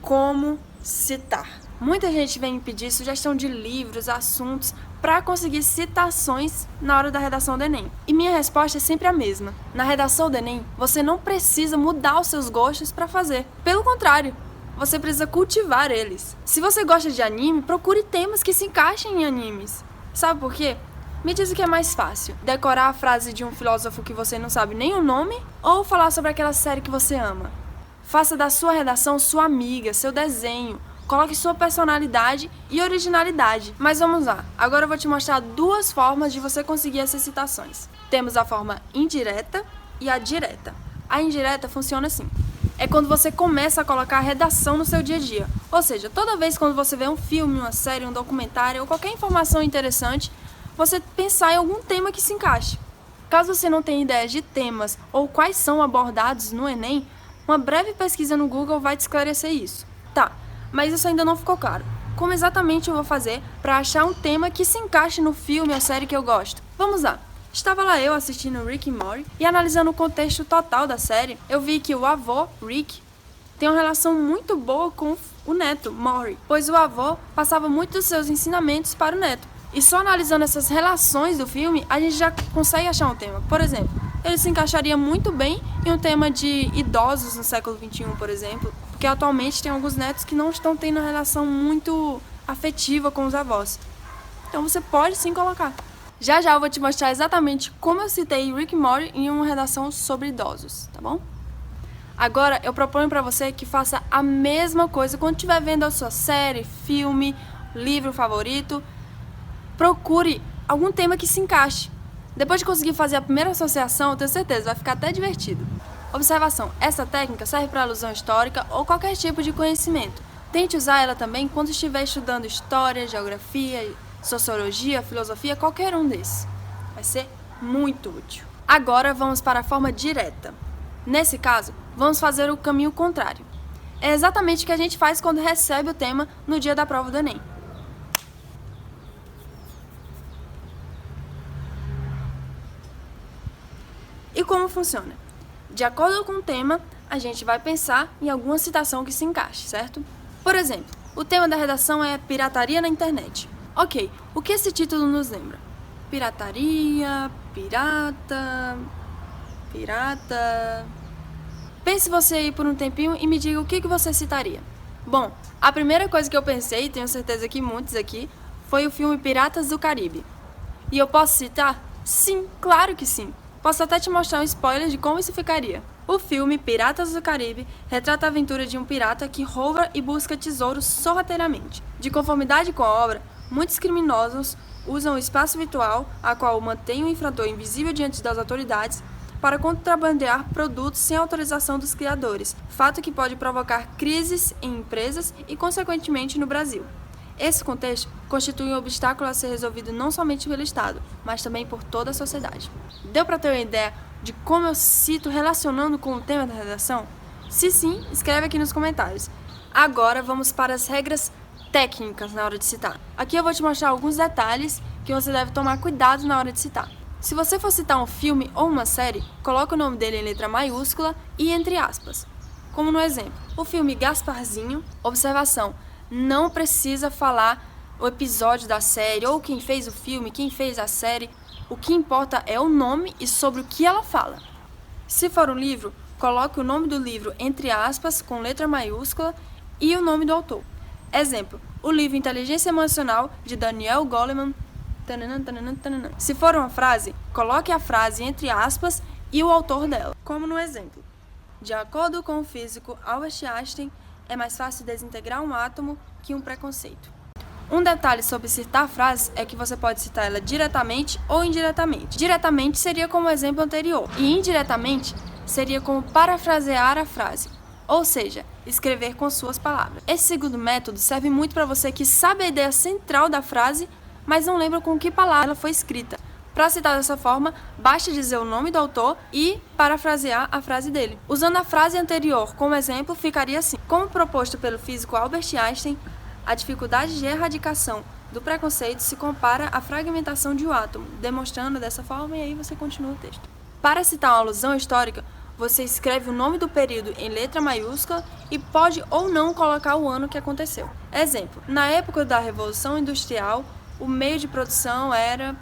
como citar. Muita gente vem me pedir sugestão de livros, assuntos, para conseguir citações na hora da redação do Enem. E minha resposta é sempre a mesma. Na redação do Enem, você não precisa mudar os seus gostos para fazer. Pelo contrário, você precisa cultivar eles. Se você gosta de anime, procure temas que se encaixem em animes. Sabe por quê? Me diz o que é mais fácil, decorar a frase de um filósofo que você não sabe nem o nome ou falar sobre aquela série que você ama? Faça da sua redação sua amiga, seu desenho. Coloque sua personalidade e originalidade. Mas vamos lá, agora eu vou te mostrar duas formas de você conseguir essas citações. Temos a forma indireta e a direta. A indireta funciona assim. É quando você começa a colocar a redação no seu dia a dia. Ou seja, toda vez quando você vê um filme, uma série, um documentário ou qualquer informação interessante, você pensar em algum tema que se encaixe. Caso você não tenha ideia de temas ou quais são abordados no Enem, uma breve pesquisa no Google vai te esclarecer isso. Tá, mas isso ainda não ficou claro. Como exatamente eu vou fazer para achar um tema que se encaixe no filme ou série que eu gosto? Vamos lá. Estava lá eu assistindo Rick e Morty e analisando o contexto total da série, eu vi que o avô, Rick, tem uma relação muito boa com o neto, Morty, pois o avô passava muitos dos seus ensinamentos para o neto. E só analisando essas relações do filme, a gente já consegue achar um tema. Por exemplo, ele se encaixaria muito bem em um tema de idosos no século XXI, por exemplo, porque atualmente tem alguns netos que não estão tendo uma relação muito afetiva com os avós. Então você pode sim colocar. Já já eu vou te mostrar exatamente como eu citei Rick e Morty em uma redação sobre idosos, tá bom? Agora eu proponho para você que faça a mesma coisa quando estiver vendo a sua série, filme, livro favorito. Procure algum tema que se encaixe. Depois de conseguir fazer a primeira associação, eu tenho certeza, vai ficar até divertido. Observação: essa técnica serve para alusão histórica ou qualquer tipo de conhecimento. Tente usar ela também quando estiver estudando história, geografia, sociologia, filosofia, qualquer um desses. Vai ser muito útil. Agora vamos para a forma direta. Nesse caso, vamos fazer o caminho contrário. É exatamente o que a gente faz quando recebe o tema no dia da prova do Enem. E como funciona? De acordo com o tema, a gente vai pensar em alguma citação que se encaixe, certo? Por exemplo, o tema da redação é pirataria na internet. Ok, o que esse título nos lembra? Pirataria, pirata... Pense você aí por um tempinho e me diga o que você citaria. Bom, a primeira coisa que eu pensei, tenho certeza que muitos aqui, foi o filme Piratas do Caribe. E eu posso citar? Sim, claro que sim. Posso até te mostrar um spoiler de como isso ficaria. O filme Piratas do Caribe retrata a aventura de um pirata que rouba e busca tesouros sorrateiramente. De conformidade com a obra, muitos criminosos usam o espaço virtual, a qual mantém o infrator invisível diante das autoridades, para contrabandear produtos sem autorização dos criadores, fato que pode provocar crises em empresas e, consequentemente, no Brasil. Esse contexto constitui um obstáculo a ser resolvido não somente pelo Estado, mas também por toda a sociedade. Deu para ter uma ideia de como eu cito relacionando com o tema da redação? Se sim, escreve aqui nos comentários. Agora vamos para as regras técnicas na hora de citar. Aqui eu vou te mostrar alguns detalhes que você deve tomar cuidado na hora de citar. Se você for citar um filme ou uma série, coloque o nome dele em letra maiúscula e entre aspas. Como no exemplo, o filme Gasparzinho, observação, não precisa falar o episódio da série ou quem fez o filme, quem fez a série. O que importa é o nome e sobre o que ela fala. Se for um livro, coloque o nome do livro entre aspas com letra maiúscula e o nome do autor. Exemplo, o livro Inteligência Emocional de Daniel Goleman. Se for uma frase, coloque a frase entre aspas e o autor dela. Como no exemplo, de acordo com o físico Albert Einstein, é mais fácil desintegrar um átomo que um preconceito. Um detalhe sobre citar frases é que você pode citar ela diretamente ou indiretamente. Diretamente seria como o exemplo anterior, e indiretamente seria como parafrasear a frase, ou seja, escrever com suas palavras. Esse segundo método serve muito para você que sabe a ideia central da frase, mas não lembra com que palavra ela foi escrita. Para citar dessa forma, basta dizer o nome do autor e parafrasear a frase dele. Usando a frase anterior como exemplo, ficaria assim. Como proposto pelo físico Albert Einstein, a dificuldade de erradicação do preconceito se compara à fragmentação de um átomo, demonstrando dessa forma, e aí você continua o texto. Para citar uma alusão histórica, Você escreve o nome do período em letra maiúscula e pode ou não colocar o ano que aconteceu. Exemplo, na época da Revolução Industrial, o meio de produção era...